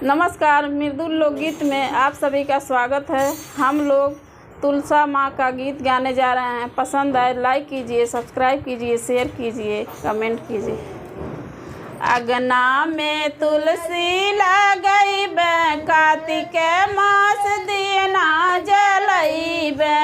नमस्कार, मृदुल लोकगीत में आप सभी का स्वागत है। हम लोग तुलसा माँ का गीत गाने जा रहे हैं। पसंद आए लाइक कीजिए, सब्सक्राइब कीजिए, शेयर कीजिए, कमेंट कीजिए। अगना में तुलसी लगइबे, कार्तिक मास दियना जलइबे।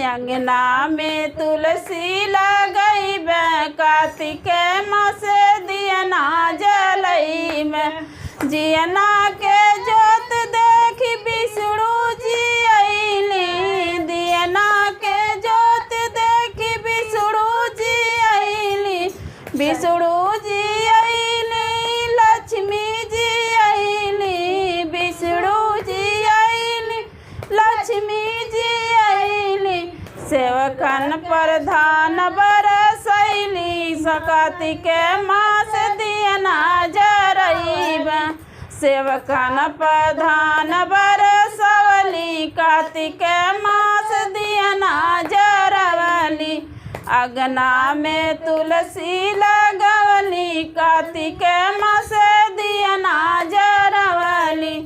अंगना में तुलसी लगइबे, कार्तिक मास दियना जलइबे। जियना के जोत देखी विष्णु जी अइली, दियना के जोत देखी विष्णु जी अइली। विष्णु जी अइली, लक्ष्मी जी अइली। विष्णु जी अइली, लक्ष्मी जी अइली। सेवकन पर धान बरसैली, कार्तिक मास दियना जरइबे। सेवकन पर धान बरसवली, कार्तिक मास दियना जरवली। अगना में तुलसी लगवली, कार्तिक मास दियना जरवली।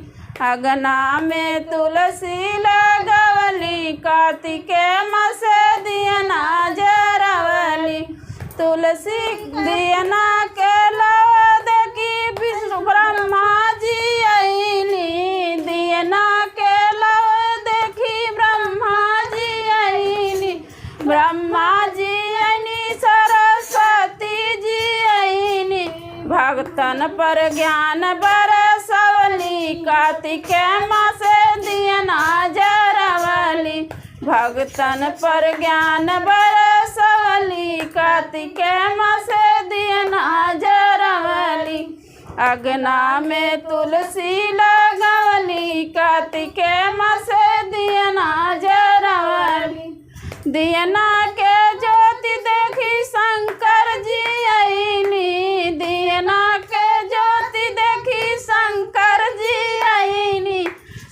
अगना में तुलसी लगवली, कार्तिक मास दियना जरवली। तुलसी दियना के लवा देखी विष्णु ब्रह्मा जी अइली, दियना के लवा देखी ब्रह्मा जी अइली। ब्रह्मा जी अइली, सरस्वती जी अइली। भक्तन पर ज्ञान बरसवली, कार्तिक मास दियना जरवली। भक्तन पर ज्ञान बरसवली, कार्तिक मास दियना जरवली। अगना में तुलसी लगवली, कार्तिक मास दियना जरवली। दियना के ज्योति देखी शंकर जी अइली, दियना के ज्योति देखी शंकर जी अइली।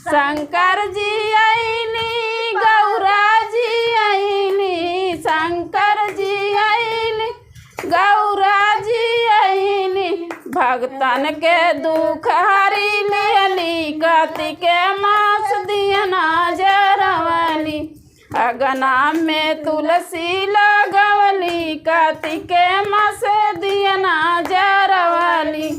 शंकर जी अइली, गौरा जी अइली। शंकर जी अइली, गौरा जी अइली। भक्तन के दुख हरी लियली, कार्तिक मास दियना जरवली। अगना में तुलसी लगवली, कार्तिक मास दियना जरवली।